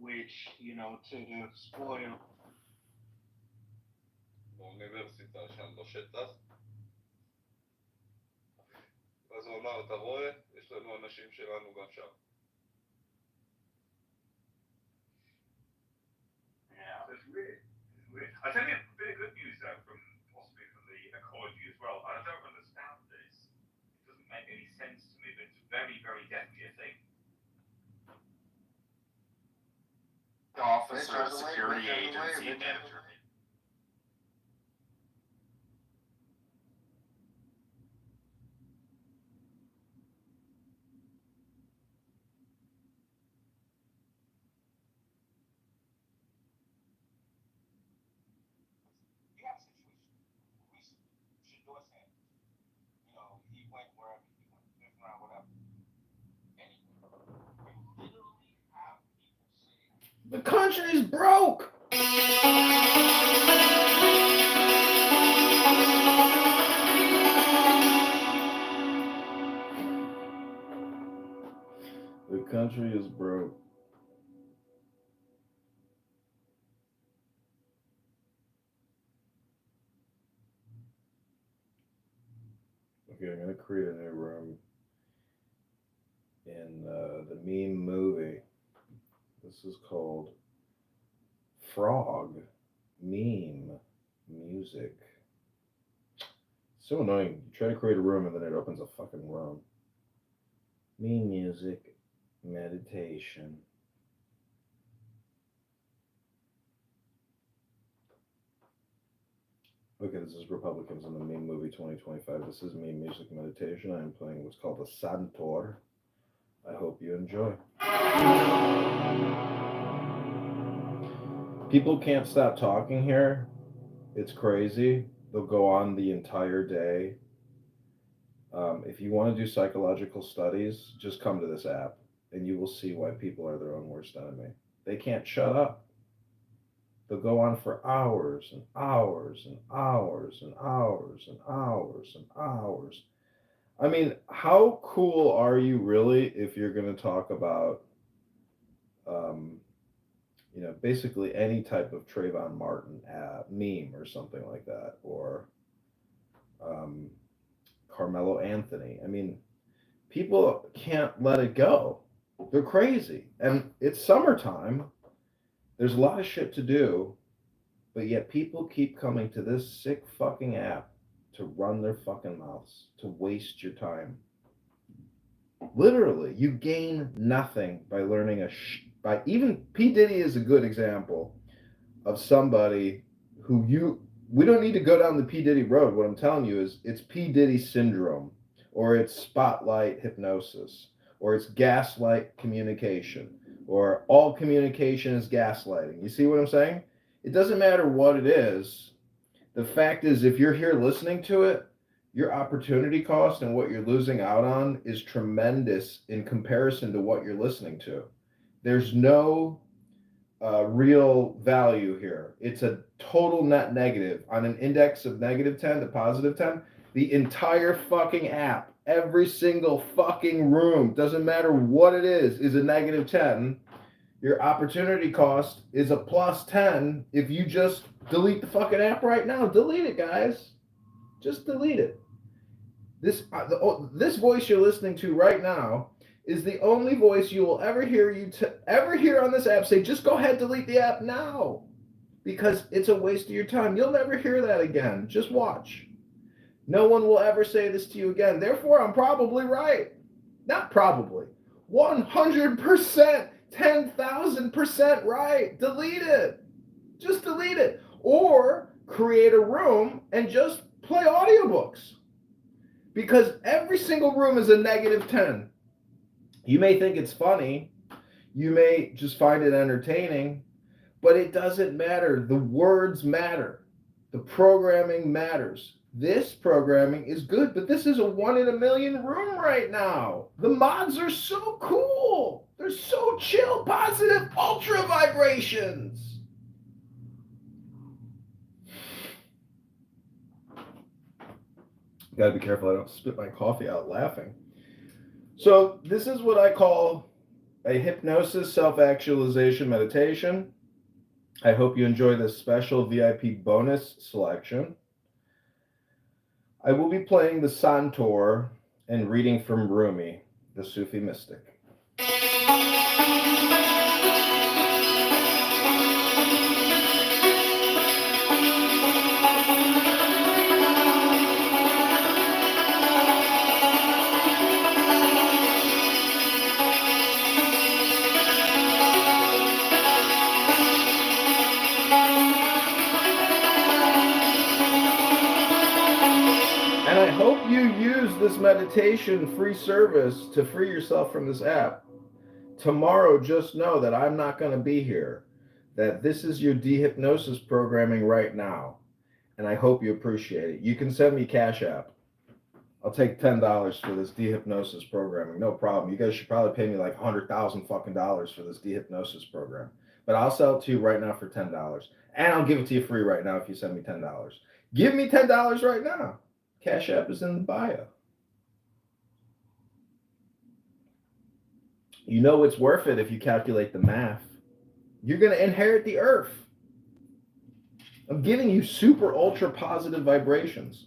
Which, to spoil. באוניברסיטה שם בשטח. אז הוא אמר, אתה רואה? יש לנו אנשים שלנו גם שם. Yeah, it's weird. It's weird. I'll tell you a bit of good news though, possibly from the ecology as well. I don't understand this. It doesn't make any sense to me, but it's very, very definitely a thing. Officer, security agency manager. You have a situation. We should endorse him. He went wherever he went, fifth round, whatever. Anyway, we literally have people saying the country is broke. The country is broke. Okay, I'm gonna create a new room in the meme movie. This is called Frog Meme Music. So annoying. You try to create a room and then it opens a fucking room. Meme music, meditation. Okay, this is Republicans in the Meme Movie 2025. This is Meme Music Meditation. I am playing what's called a Santor. I hope you enjoy. People can't stop talking here. It's crazy. They'll go on the entire day. If you want to do psychological studies, just come to this app and you will see why people are their own worst enemy. They can't shut up. They'll go on for hours and hours and hours and hours and hours and hours. I mean, how cool are you really if you're going to talk about, basically any type of Trayvon Martin meme or something like that, or Carmelo Anthony. I mean, people can't let it go. They're crazy. And it's summertime. There's a lot of shit to do, but yet people keep coming to this sick fucking app to run their fucking mouths, to waste your time. Literally, you gain nothing by learning by even P. Diddy is a good example of somebody who we don't need to go down the P. Diddy road. What I'm telling you is it's P. Diddy syndrome, or it's spotlight hypnosis, or it's gaslight communication, or all communication is gaslighting. You see what I'm saying? It doesn't matter what it is. The fact is, if you're here listening to it, your opportunity cost and what you're losing out on is tremendous in comparison to what you're listening to. There's no real value here. It's a total net negative. On an index of -10 to +10, the entire fucking app, every single fucking room, doesn't matter what it is a -10. Your opportunity cost is a +10 if you just delete the fucking app right now. Delete it, guys. Just delete it. This voice you're listening to right now is the only voice you will ever hear on this app say, just go ahead, delete the app now. Because it's a waste of your time. You'll never hear that again. Just watch. No one will ever say this to you again. Therefore, I'm probably right. Not probably. 100%. 10,000% right. Delete it. Just delete it. Or create a room and just play audiobooks. Because every single room is a -10. You may think it's funny. You may just find it entertaining. But it doesn't matter. The words matter. The programming matters. This programming is good, but this is a 1 in a million room right now. The mods are so cool. They're so chill, positive, ultra vibrations. Gotta be careful I don't spit my coffee out laughing. So, this is what I call a hypnosis self-actualization meditation. I hope you enjoy this special VIP bonus selection. I will be playing the Santor and reading from Rumi, the Sufi mystic. And I hope you use this meditation free service to free yourself from this app. Tomorrow, just know that I'm not going to be here, that this is your dehypnosis programming right now. And I hope you appreciate it. You can send me Cash App. I'll take $10 for this dehypnosis programming. No problem. You guys should probably pay me like $100,000 fucking dollars for this dehypnosis program. But I'll sell it to you right now for $10. And I'll give it to you free right now if you send me $10. Give me $10 right now. Cash App is in the bio. You know it's worth it if you calculate the math. You're going to inherit the earth. I'm giving you super ultra positive vibrations.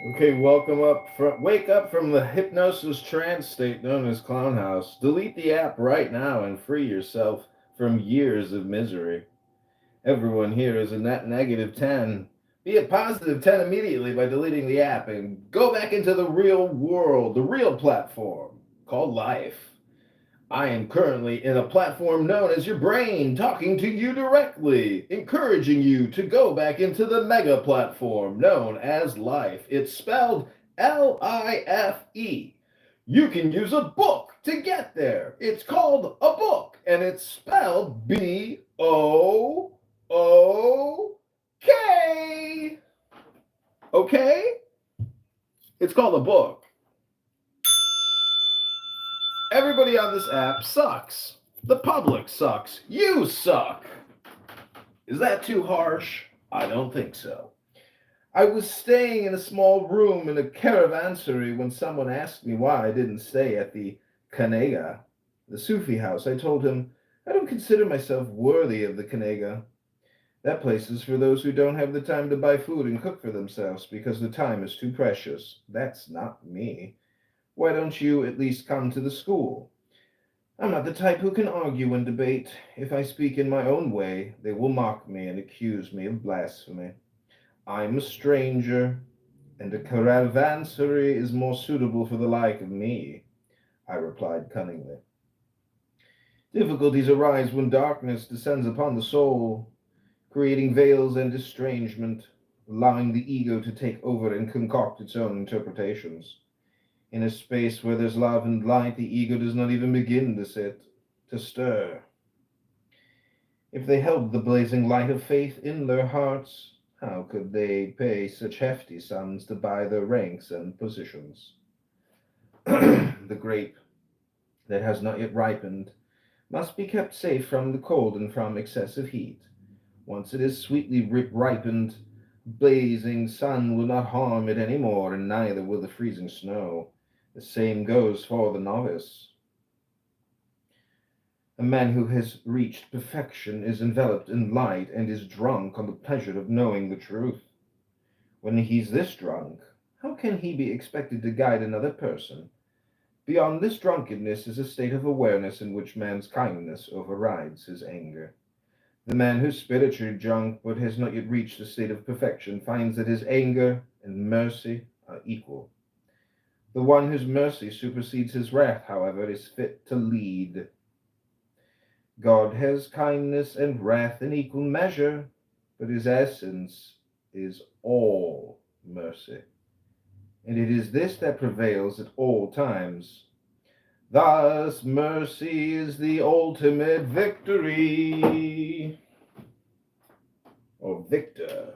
Okay, wake up from the hypnosis trance state known as Clown House. Delete the app right now and free yourself from years of misery. Everyone here is a net negative 10. Be a positive 10 immediately by deleting the app and go back into the real world, the real platform called life. I am currently in a platform known as your brain, talking to you directly, encouraging you to go back into the mega platform known as life. It's spelled LIFE. You can use a book to get there. It's called a book, and it's spelled BOOK. Okay? It's called a book. Everybody on this app sucks. The public sucks. You suck. Is that too harsh? I don't think so. I was staying in a small room in a caravanserai when someone asked me why I didn't stay at the Kanega, the Sufi house. I told him, I don't consider myself worthy of the Kanega. That place is for those who don't have the time to buy food and cook for themselves because the time is too precious. That's not me. Why don't you at least come to the school? I'm not the type who can argue and debate. If I speak in my own way, they will mock me and accuse me of blasphemy. I'm a stranger, and a caravanserai is more suitable for the like of me, I replied cunningly. Difficulties arise when darkness descends upon the soul, creating veils and estrangement, allowing the ego to take over and concoct its own interpretations. In a space where there's love and light, the ego does not even begin to sit, to stir. If they held the blazing light of faith in their hearts, how could they pay such hefty sums to buy their ranks and positions? The grape that has not yet ripened must be kept safe from the cold and from excessive heat. Once it is sweetly ripened, blazing sun will not harm it any more, and neither will the freezing snow. The same goes for the novice. A man who has reached perfection is enveloped in light and is drunk on the pleasure of knowing the truth. When he's this drunk, how can he be expected to guide another person? Beyond this drunkenness is a state of awareness in which man's kindness overrides his anger. The man who's spiritually drunk but has not yet reached the state of perfection finds that his anger and mercy are equal. The one whose mercy supersedes his wrath, however, is fit to lead. God has kindness and wrath in equal measure, but his essence is all mercy. And it is this that prevails at all times. Thus, mercy is the ultimate victory. Or victor.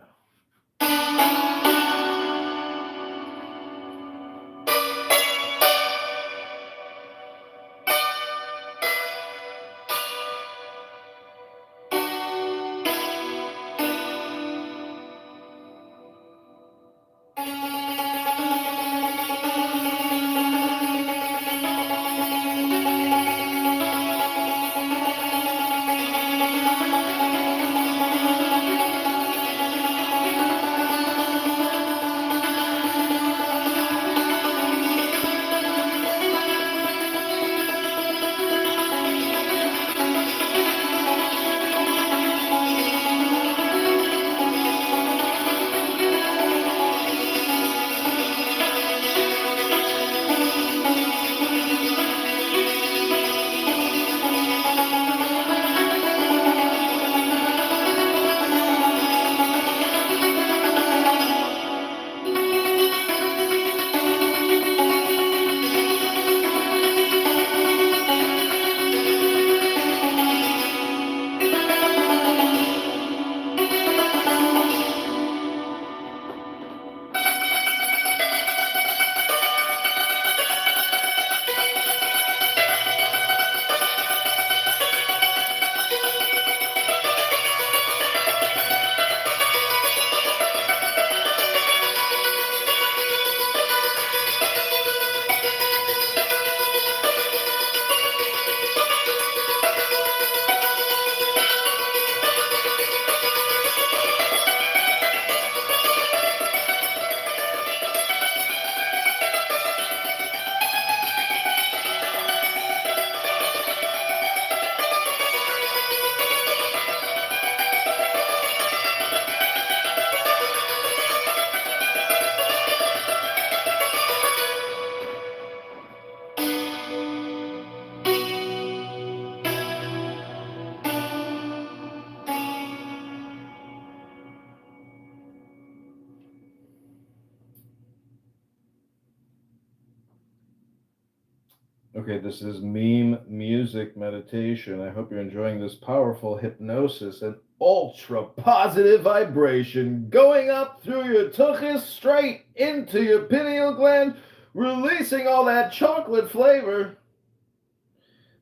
Okay, this is meme music meditation. I hope you're enjoying this powerful hypnosis and ultra positive vibration going up through your tuchus straight into your pineal gland, releasing all that chocolate flavor.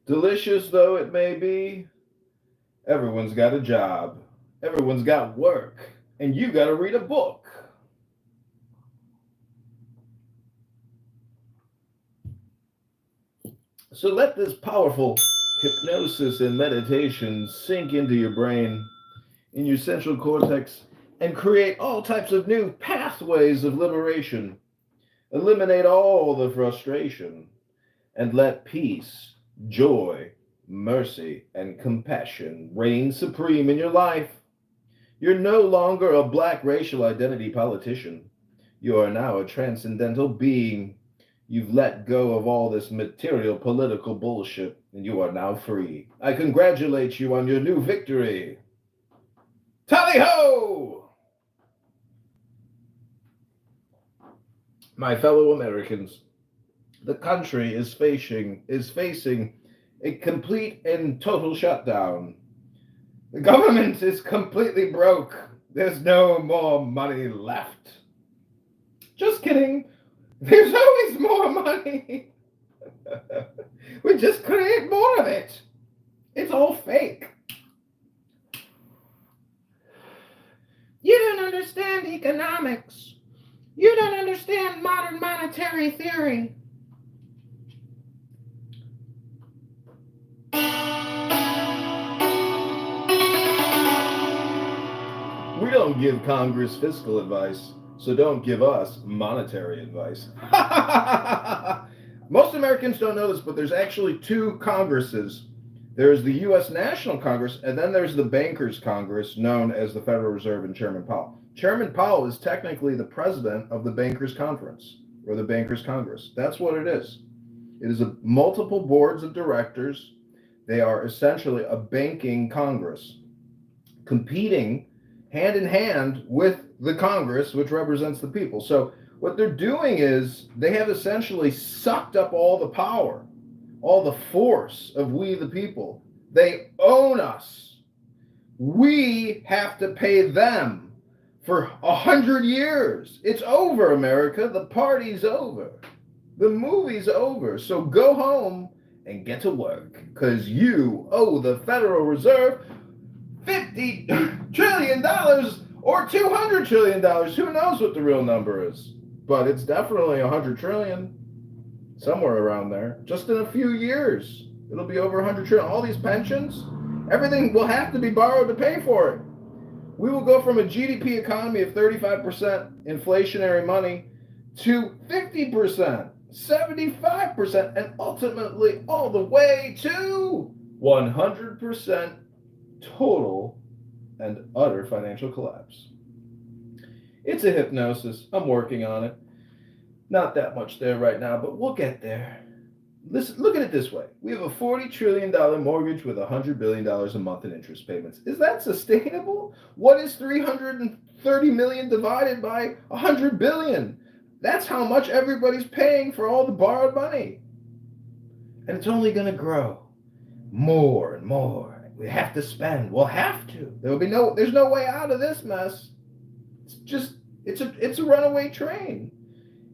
Delicious though it may be, everyone's got a job, everyone's got work, and you got to read a book. So let this powerful hypnosis and meditation sink into your brain, in your central cortex, and create all types of new pathways of liberation. Eliminate all the frustration, and let peace, joy, mercy, and compassion reign supreme in your life. You're no longer a black racial identity politician. You are now a transcendental being. You've let go of all this material political bullshit, and you are now free. I congratulate you on your new victory. Tally ho! My fellow Americans, the country is facing a complete and total shutdown. The government is completely broke. There's no more money left. Just kidding. There's always more money. We just create more of it. It's all fake. You don't understand economics. You don't understand modern monetary theory. We don't give Congress fiscal advice, so don't give us monetary advice. Most Americans don't know this, but there's actually two Congresses. There's the U.S. National Congress, and then there's the Bankers Congress, known as the Federal Reserve and Chairman Powell. Chairman Powell is technically the president of the Bankers Conference, or the Bankers Congress. That's what it is. It is multiple boards of directors. They are essentially a banking Congress, competing hand in hand with the Congress, which represents the people. So what they're doing is they have essentially sucked up all the power, all the force of we the people. They own us. We have to pay them for 100 years. It's over, America. The party's over. The movie's over. So go home and get to work, because you owe the Federal Reserve $50 trillion or $200 trillion. Who knows what the real number is? But it's definitely 100 trillion, somewhere around there. Just in a few years, it'll be over 100 trillion. All these pensions, everything will have to be borrowed to pay for it. We will go from a GDP economy of 35% inflationary money to 50%, 75%, and ultimately all the way to 100% total and utter financial collapse. It's a hypnosis. I'm working on it. Not that much there right now, but we'll get there. Listen, look at it this way. We have a $40 trillion mortgage with $100 billion a month in interest payments. Is that sustainable? What is 330 million divided by 100 billion? That's how much everybody's paying for all the borrowed money. And it's only going to grow more and more. We have to spend. We'll have to. There's no way out of this mess. It's a runaway train.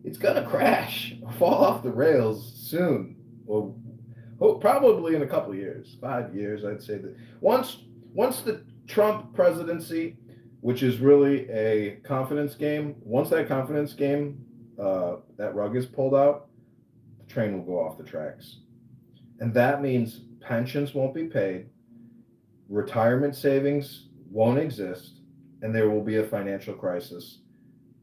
It's gonna crash, fall off the rails soon. Well, probably in a couple of years, 5 years, I'd say that once the Trump presidency, which is really a confidence game, once that confidence game, that rug is pulled out, the train will go off the tracks, and that means pensions won't be paid. Retirement savings won't exist, and there will be a financial crisis,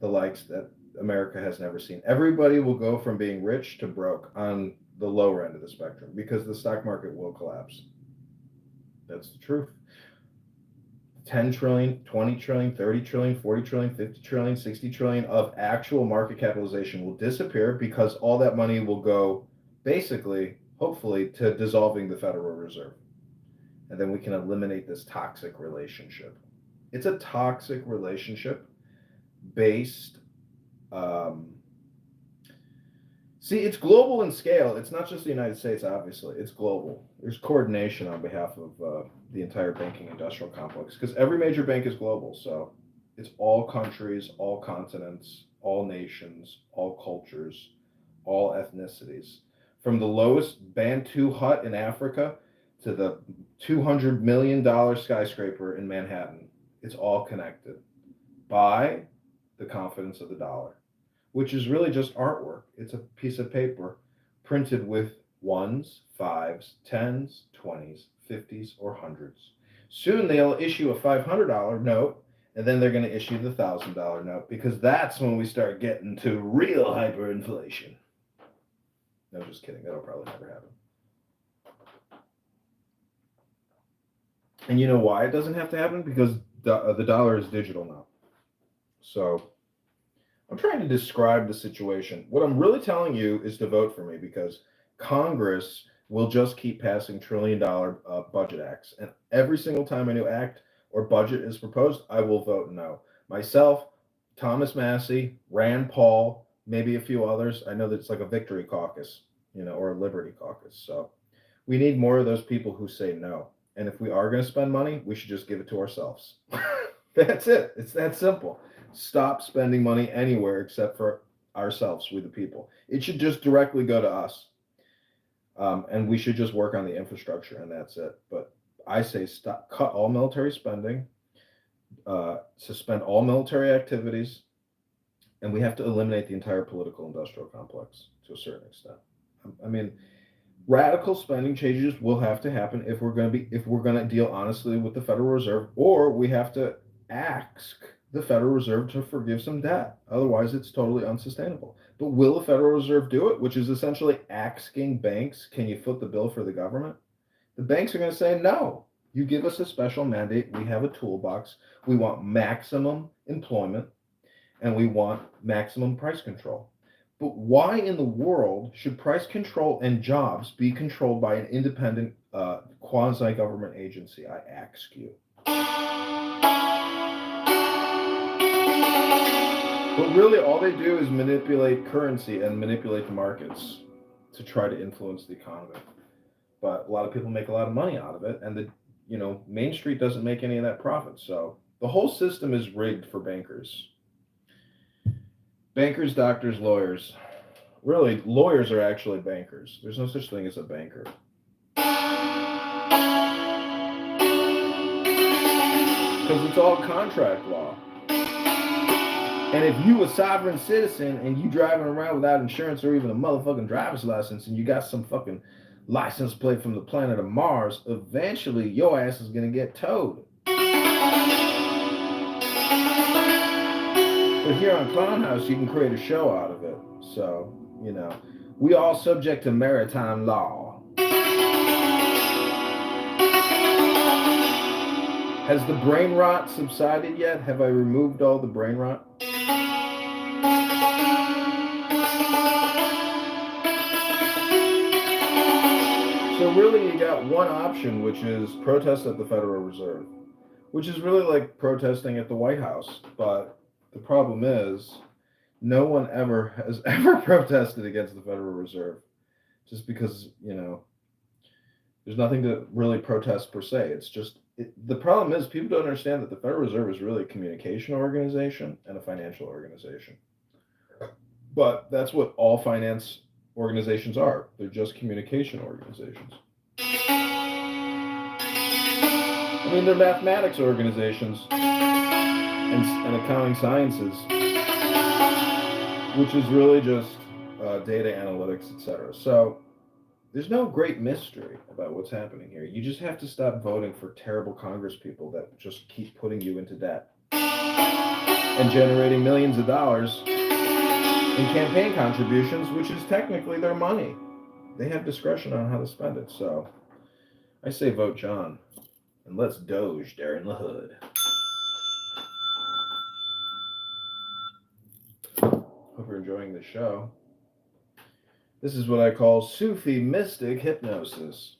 the likes that America has never seen. Everybody will go from being rich to broke on the lower end of the spectrum because the stock market will collapse. That's the truth. 10 trillion, 20 trillion, 30 trillion, 40 trillion, 50 trillion, 60 trillion of actual market capitalization will disappear because all that money will go basically, hopefully, to dissolving the Federal Reserve. And then we can eliminate this toxic relationship. It's a toxic relationship based See, it's global in scale. It's not just the United States, obviously. It's global. There's coordination on behalf of the entire banking industrial complex because every major bank is global. So it's all countries, all continents, all nations, all cultures, all ethnicities. From the lowest Bantu hut in Africa to the $200 million skyscraper in Manhattan, it's all connected by the confidence of the dollar, which is really just artwork. It's a piece of paper printed with ones, fives, tens, 20s, 50s, or hundreds. Soon they'll issue a $500 note, and then they're going to issue the $1,000 note because that's when we start getting to real hyperinflation. No, just kidding. That'll probably never happen. And you know why it doesn't have to happen? Because the dollar is digital now. So I'm trying to describe the situation. What I'm really telling you is to vote for me because Congress will just keep passing trillion-dollar budget acts. And every single time a new act or budget is proposed, I will vote no. Myself, Thomas Massey, Rand Paul, maybe a few others. I know that it's like a victory caucus, or a liberty caucus. So we need more of those people who say no. And if we are going to spend money, we should just give it to ourselves. That's it. It's that simple. Stop spending money anywhere except for ourselves, we the people. It should just directly go to us. And we should just work on the infrastructure, and that's it. But I say cut all military spending, suspend all military activities, and we have to eliminate the entire political industrial complex to a certain extent. I mean, radical spending changes will have to happen if we're going to deal honestly with the Federal Reserve, or we have to ask the Federal Reserve to forgive some debt. Otherwise, it's totally unsustainable. But will the Federal Reserve do it, which is essentially asking banks, can you foot the bill for the government? The banks are going to say, no, you give us a special mandate. We have a toolbox. We want maximum employment, and we want maximum price control. But why in the world should price control and jobs be controlled by an independent quasi-government agency, I ask you? But really, all they do is manipulate currency and manipulate the markets to try to influence the economy. But a lot of people make a lot of money out of it, and Main Street doesn't make any of that profit. So the whole system is rigged for bankers. Bankers, doctors, lawyers. Really, lawyers are actually bankers. There's no such thing as a banker. Because it's all contract law. And if you a sovereign citizen and you driving around without insurance or even a motherfucking driver's license and you got some fucking license plate from the planet of Mars, eventually your ass is going to get towed. But here on Clownhouse, you can create a show out of it. So, we all subject to maritime law. Has the brain rot subsided yet? Have I removed all the brain rot? So really you got one option, which is protest at the Federal Reserve, which is really like protesting at the White House. But the problem is no one has ever protested against the Federal Reserve just because, there's nothing to really protest per se. It's just, the problem is people don't understand that the Federal Reserve is really a communication organization and a financial organization. But that's what all finance organizations are. They're just communication organizations. I mean, they're mathematics organizations and accounting sciences, which is really just data analytics, etc. So there's no great mystery about what's happening here. You just have to stop voting for terrible Congress people that just keep putting you into debt and generating millions of dollars in campaign contributions, which is technically their money. They have discretion on how to spend it. So I say vote John, and let's doge there in the hood. Hope you're enjoying the show. This is what I call Sufi mystic hypnosis.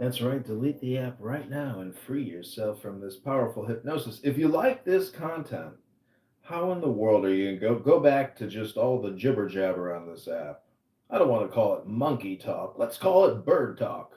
That's right. Delete the app right now and free yourself from this powerful hypnosis. If you like this content, how in the world are you going to go back to just all the jibber jabber on this app? I don't want to call it monkey talk. Let's call it bird talk.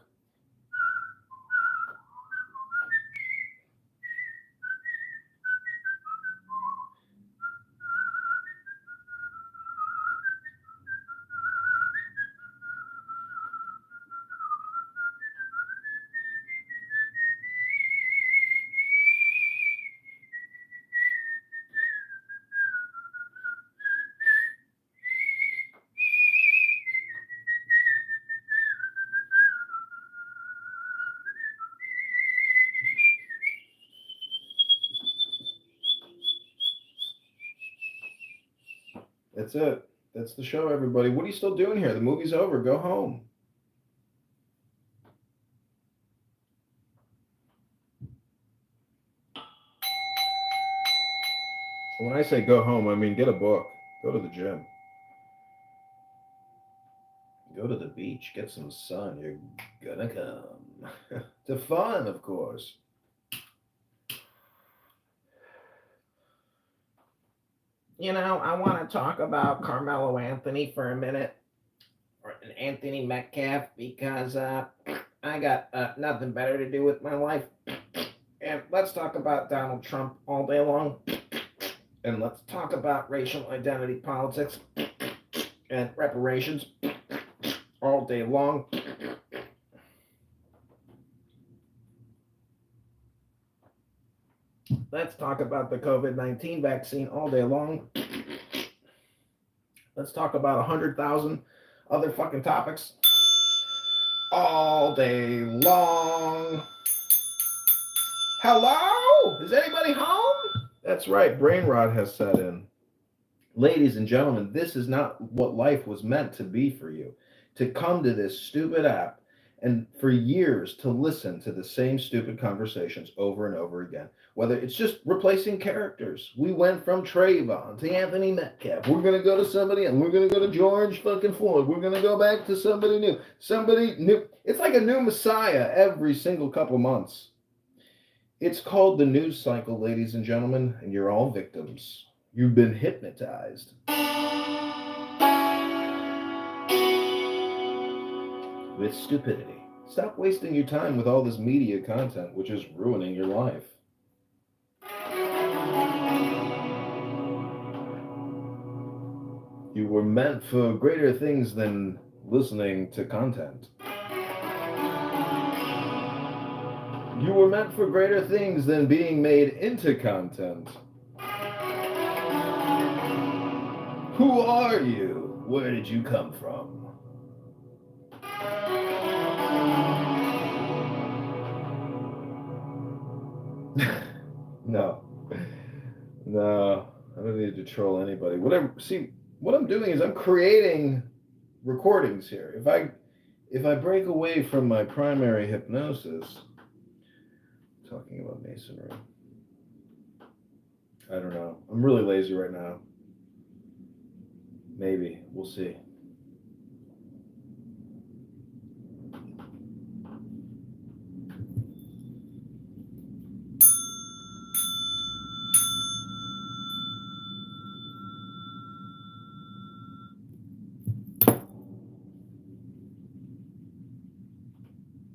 That's it. That's the show, everybody. What are you still doing here? The movie's over. Go home. When I say go home, I mean get a book. Go to the gym. Go to the beach. Get some sun. You're gonna come. To fun, of course. You know, I want to talk about Carmelo Anthony for a minute, or Anthony Metcalf, because I got nothing better to do with my life. And let's talk about Donald Trump all day long. And let's talk about racial identity politics and reparations all day long. Let's talk about the COVID-19 vaccine all day long. Let's talk about 100,000 other fucking topics all day long. Hello? Is anybody home? That's right, brain rot has set in. Ladies and gentlemen, this is not what life was meant to be for you. To come to this stupid app and for years to listen to the same stupid conversations over and over again. Whether it's just replacing characters. We went from Trayvon to Anthony Metcalf. We're going to go to somebody and we're going to go to George fucking Floyd. We're going to go back to somebody new. Somebody new. It's like a new messiah every single couple months. It's called the news cycle, ladies and gentlemen, and you're all victims. You've been hypnotized. With stupidity. Stop wasting your time with all this media content, which is ruining your life. You were meant for greater things than listening to content. You were meant for greater things than being made into content. Who are you? Where did you come from? No. No, I don't need to troll anybody. What I'm doing is I'm creating recordings here. If I break away from my primary hypnosis, talking about masonry. I don't know. I'm really lazy right now. Maybe. We'll see.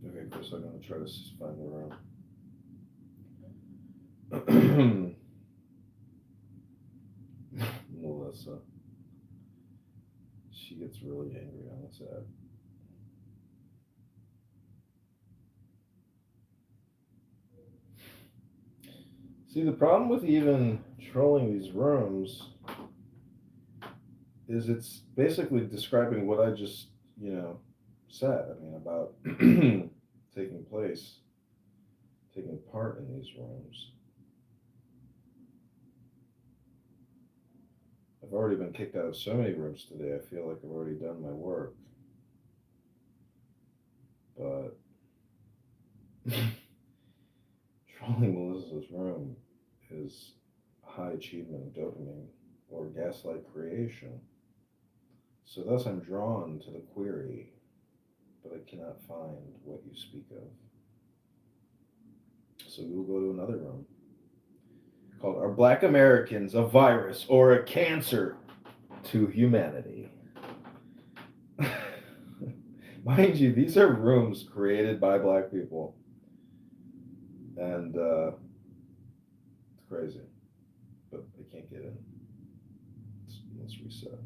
Okay, Chris, I'm going to try to find the room. Melissa. She gets really angry on this app. See, the problem with even trolling these rooms is it's basically describing what I just, said. I mean, about taking part in these rooms. I've already been kicked out of so many rooms today, I feel like I've already done my work. But trolling Melissa's room is high achievement dopamine or gaslight creation. So thus I'm drawn to the query but I cannot find what you speak of. So we will go to another room called Are Black Americans a Virus or a Cancer to Humanity? Mind you, these are rooms created by black people. And it's crazy. But I can't get in. Let's reset.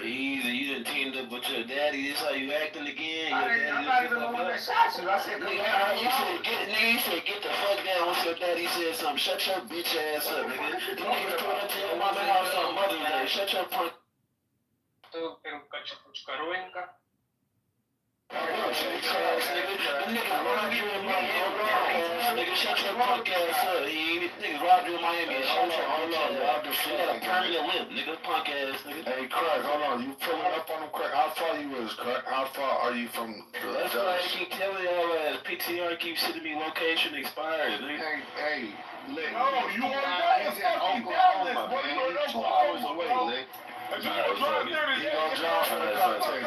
Easy, you done teamed up with your daddy. This how you acting again? I'm not even the one that shot you. I said, Nigga, you said get the fuck down with your daddy. Said something. Shut your bitch ass up, nigga. You niggas pulled up to your mama house on Mother's Day. Shut your punk. pero cachucaruenca. Nigga, robbed you in Miami. Nigga, shut your punk ass up. Nigga robbed you in Miami. Hold on. Robbed the shit. You got a permanent limp, nigga. Punk ass, nigga. Hey, Craig, hold on. You pulling up on them, Craig? How far you is, Craig? How far are you from the That's why I keep telling y'all that PTR keeps sending me location expired, nigga. Hey, Lick. No, you on that? He's in Oklahoma, What man. you in He's 2 hours away, Lick. If you gonna drive there, He gonna drive for the country.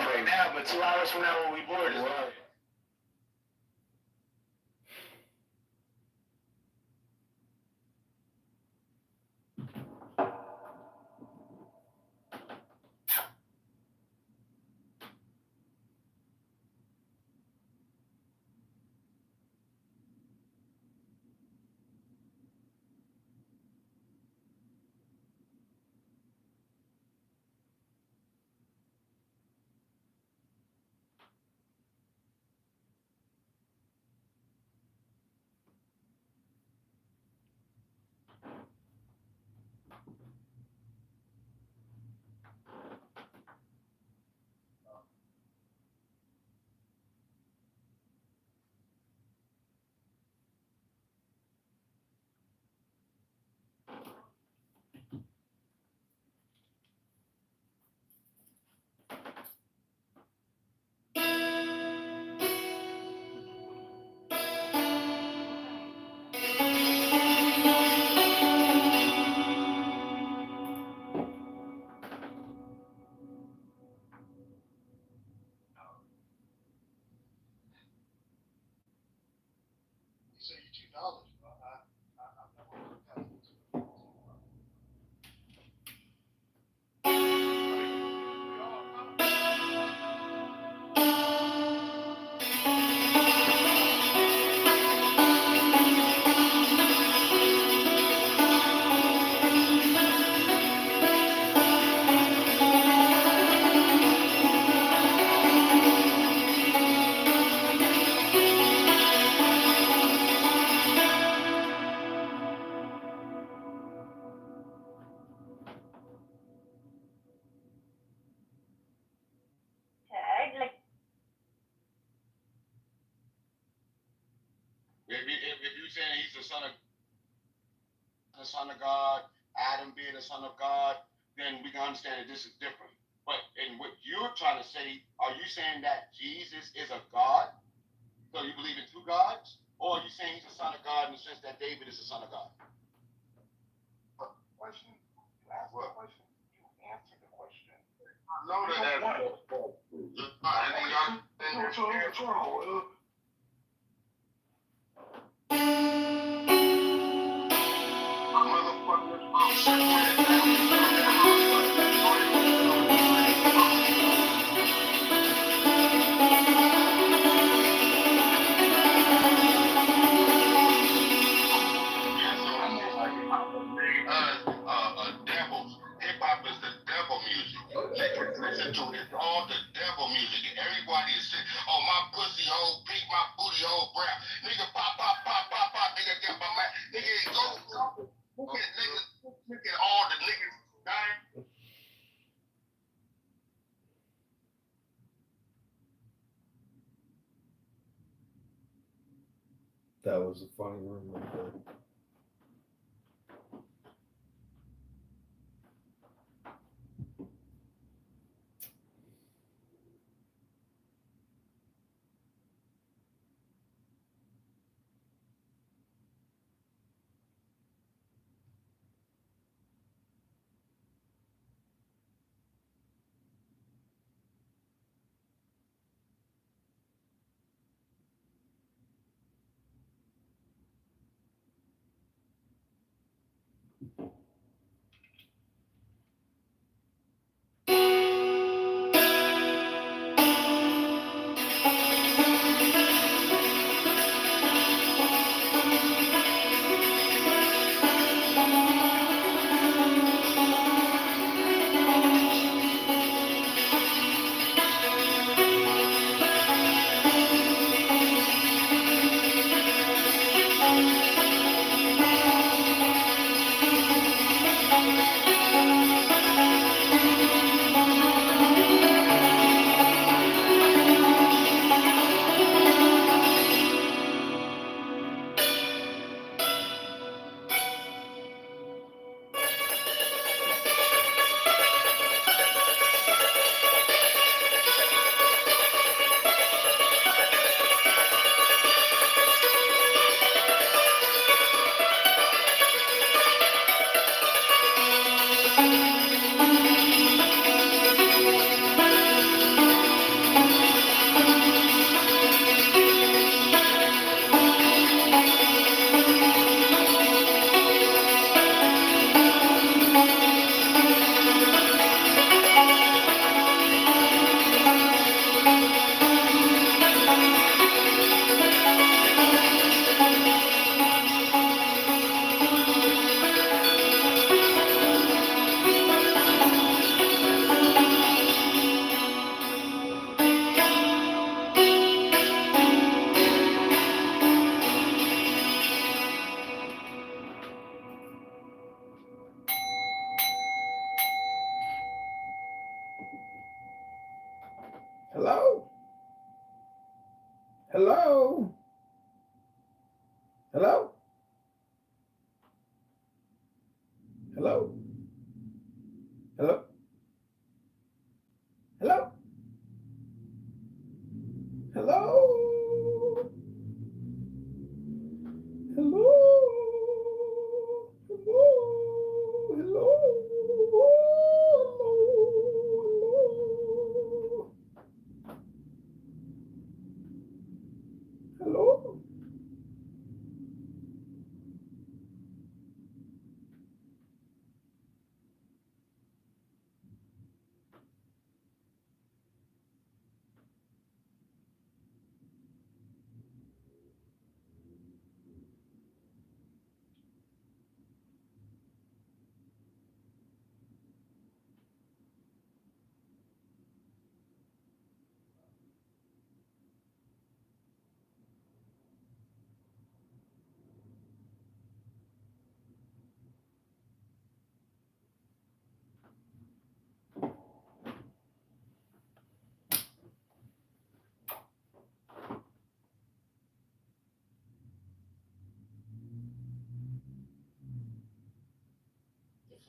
right now, but 2 hours from now when we board is he's the son of God, Adam being the son of God, then we can understand that this is different. But in what you're trying to say, are you saying that Jesus is a God? So you believe in two gods? Or are you saying he's the son of God in the sense that David is the son of God? Question. You asked the question. You answered the question. I know devils. Hip hop is the devil music. Niggas listen to it. All the devil music. Everybody is saying, oh, my pussy hole pink, my booty hole brown. Nigga pop, pop, pop, pop, pop. Nigga get my man. Nigga go. Look at niggas. Look at all the niggas dying. That was a funny room right there. Hello? Hello? Hello? Hello? Hello? Hello? Hello? Hello? Hello? Hello? Hello?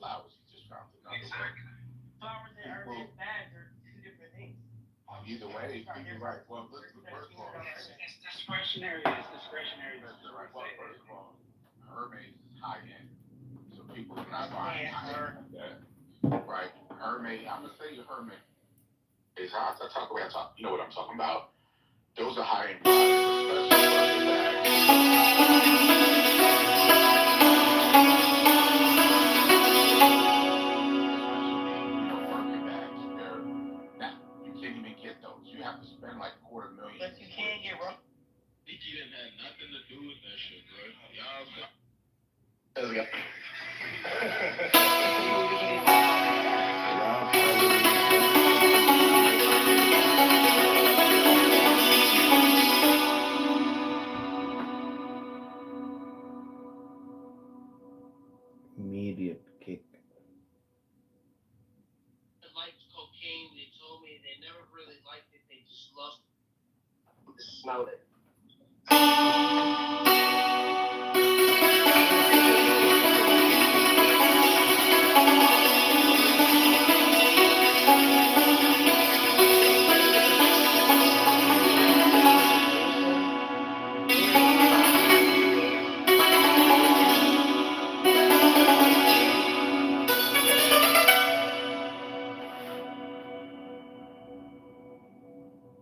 flowers. He just found another way. Flowers that are and bags are two different things. Either way, you're right. Well, first of all, It's discretionary. It's discretionary. well, first of all, Hermes is high end, so people are not buying high end. Yeah. Right? Hermes, I'm gonna say Hermes is hot. I talk about talk. You know what I'm talking about? Those are high end products, especially Birkin bags. You can't even get those. You have to spend like $250,000. But you can get rough. Nikki didn't have nothing to do with that shit, bro. Y'all got. Media kick. Liked cocaine. They told me they never really liked it. They just loved to smell it.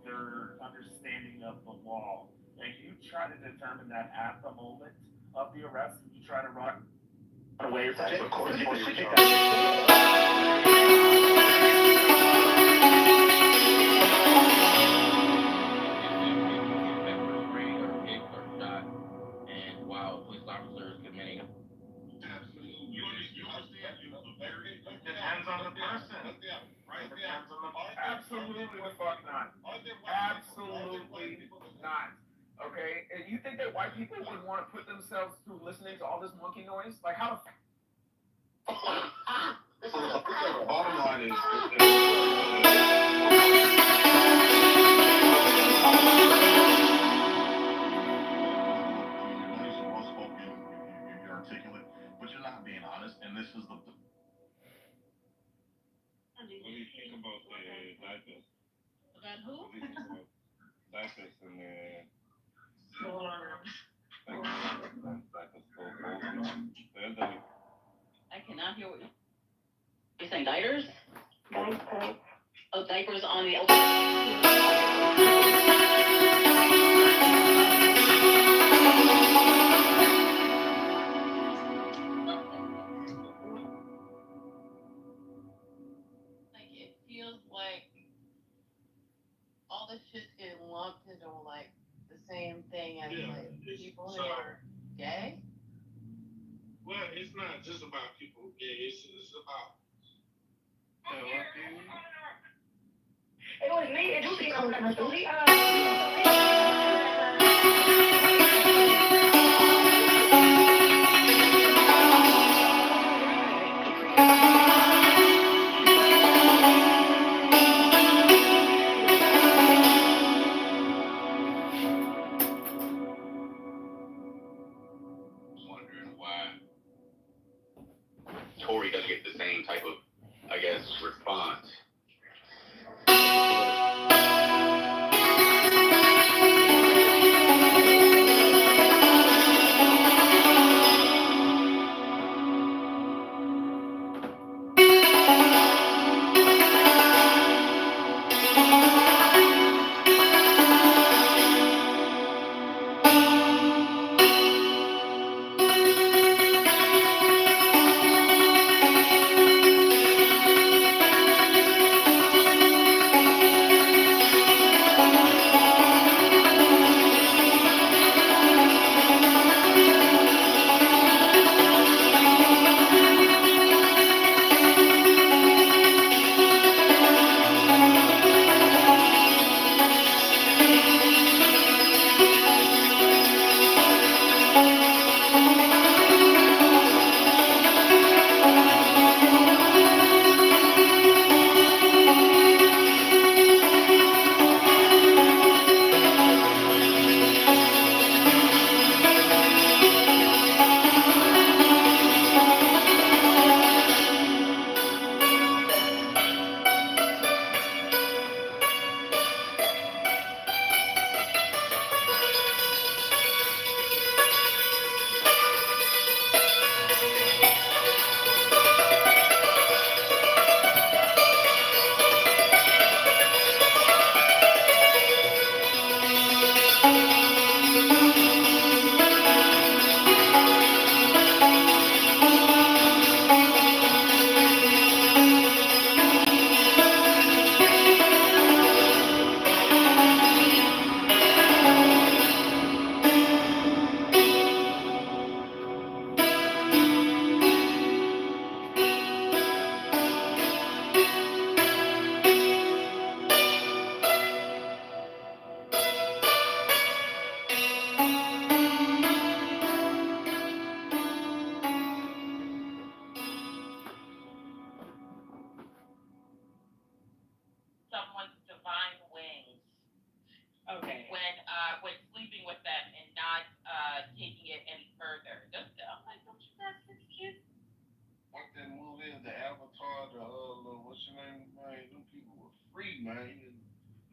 Their understanding of the law, and you try to determine that at the moment of the arrest, you try to run away from it. And while police officers committing Depends on the person. Depends on the absolutely the fuck not. Absolutely not. Okay, and you think that white people would want to put themselves through listening to all this monkey noise? Like how? Bottom line is, you're articulate, but you're not being honest, and this is the. what do you think about the diapers? About who? Diapers and I cannot hear what you're saying. Diapers? Diapers. Oh, diapers on the. Like it feels like all this shit's getting lumped into like the same thing as like people who are gay. well, it's not just about people gay, it's about It was me and Julie on the Julie. Wondering why Tory doesn't get the same type of, I guess, response.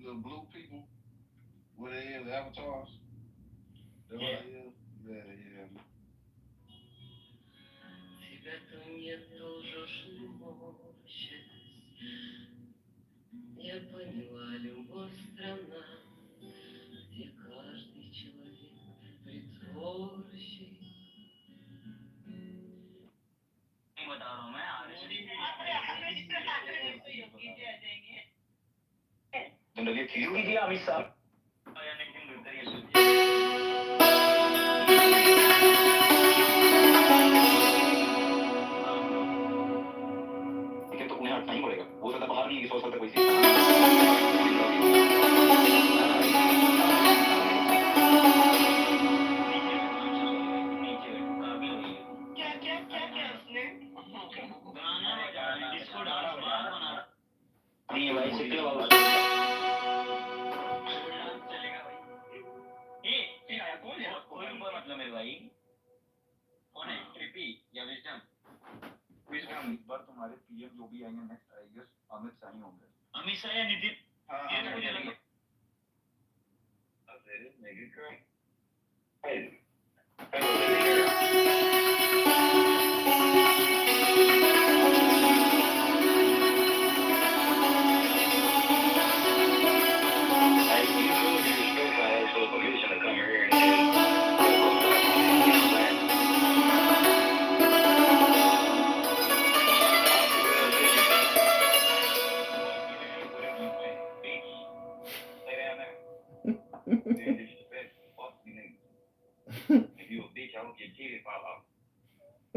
the blue people? What they is, avatars? That what it is? Yeah. Тебя-то нет, тоже морщись. Я поняла, любовь страна, где каждый человек притворщик. बता रहा हूँ मैं जिंदगी थी हुई थी अमित साहब लेकिन तो उन्हें हटना ही पड़ेगा हो सकता है बाहर नहीं सोच सकता कोई चीज ये भाई सिक्के वाला चलेगा भाई ये आया कौन है कोई मतलब मेरे भाई कौन है ट्रिपी या विजडम इस बार तुम्हारे पीएम जो भी आएंगे next I guess Amit Shah ही होंगे अमित शाह या नितिन ये तो मुझे लगे अरे मेरी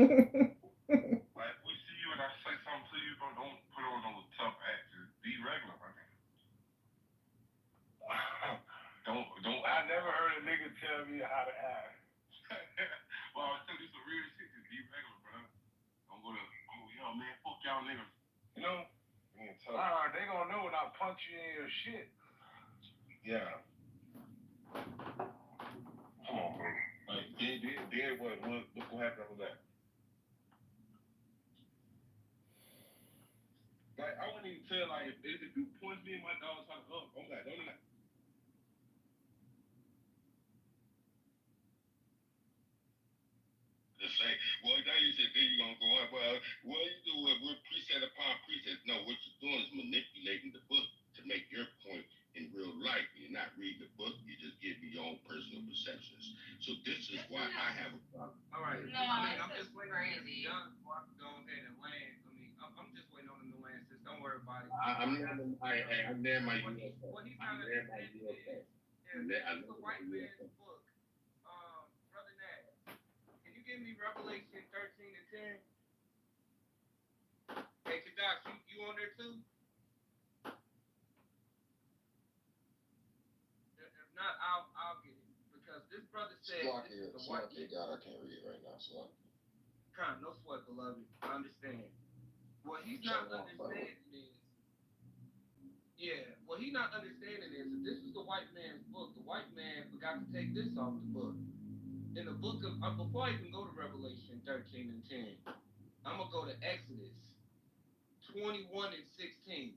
Like, if we see you and I say something to you, bro, don't put on those tough acts. Just be regular, my nigga. Don't. I never heard a nigga tell me how to act. Well, I was telling you some real shit. Just be regular, bro. Don't go to, yo, man, fuck y'all niggas. You know? They gonna know when I punch you in your shit. Yeah. Come on, bro. Like, did what? Look what happened after that. Like, I wouldn't even tell, like, if you punch me and my dog try to up, I'm like, don't do that. Just say, well, now you said, then you're going to go out. Well, what you do with precept upon precept? No, what you're doing is manipulating the book to make your point in real life. You're not reading the book. You're just giving your own personal perceptions. So this is why I have a problem. All right. No, I'm just waiting crazy. on go ahead and land. I'm just waiting on him to land, sis. Don't worry about it. I'm there, my U.S. What he's I'm not there, my understanding U.S. is, this is the white man's book. Brother Nash, can you give me Revelation 13 and 10? Hey, Kadash, you on there too? If not, I'll get it. Because this brother said this is the white man. God, I can't read right now, so No sweat, beloved. I understand. What he's not understanding is, what he's not understanding is that this is the white man's book. The white man forgot to take this off the book. In the book of, before I even go to Revelation 13 and 10, I'm going to go to Exodus 21 and 16.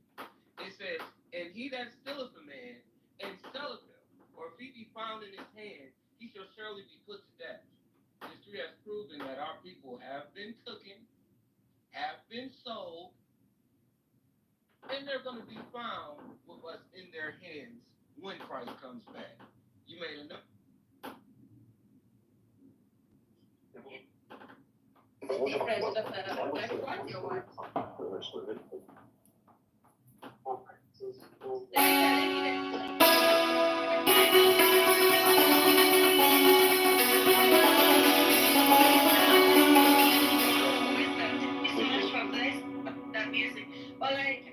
It says, and he that stealeth a man and selleth him, or if he be found in his hand, he shall surely be put to death. History has proven that our people have been taken, have been sold, and they're going to be found with us in their hands when Christ comes back. You made enough. That music, but like,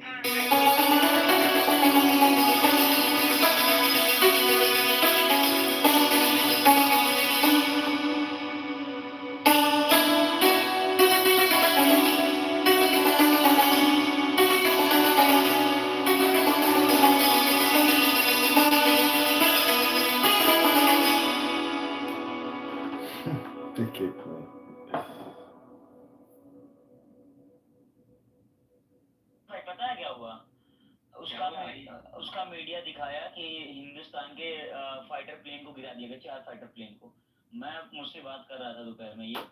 पता है क्या हुआ उसका media दिखाया कि हिंदुस्तान के fighter plane को गिरा दिया गया, 4 फाइटर प्लेन को। मैं मुझसे बात कर रहा था दोपहर में ये,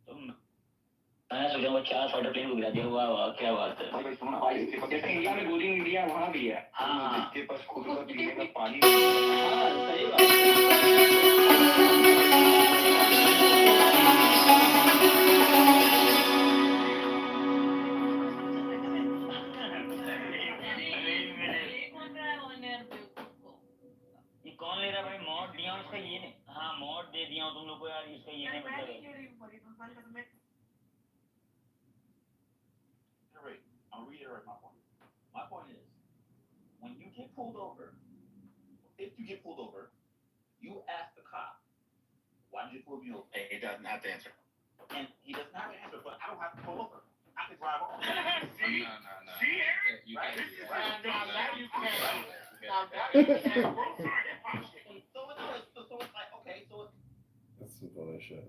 तो मैं सोचा वो 4 फाइटर प्लेन को गिरा दिया। वाह वाह क्या बात है। जैसे इंडिया में गोदी मीडिया वहाँ भी है। हाँ जिसके पास खुद का पीने का पानी नहीं है। हाँ सही बात है। ये कौन ले रहा है भाई? मॉड दिया हूँ, इसका ये नहीं। हाँ मॉड दे दिया हूँ तुम लोग को यार, इसका ये नहीं मतलब है। I'll reiterate my point. My point is, when you get pulled over, if you get pulled over, you ask the cop, why did you pull me over? And he doesn't have to answer. And he doesn't have to answer, but I don't have to pull over. I can drive off. See? No. See, Eric? You Right? can't do This that. is now you can. Now Now you can. Both sides of my shit. So it's like, okay, so it's That's some funny shit.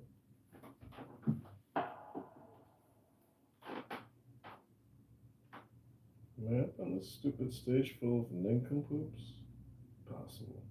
Man, on this stupid stage full of nincompoops? Possible.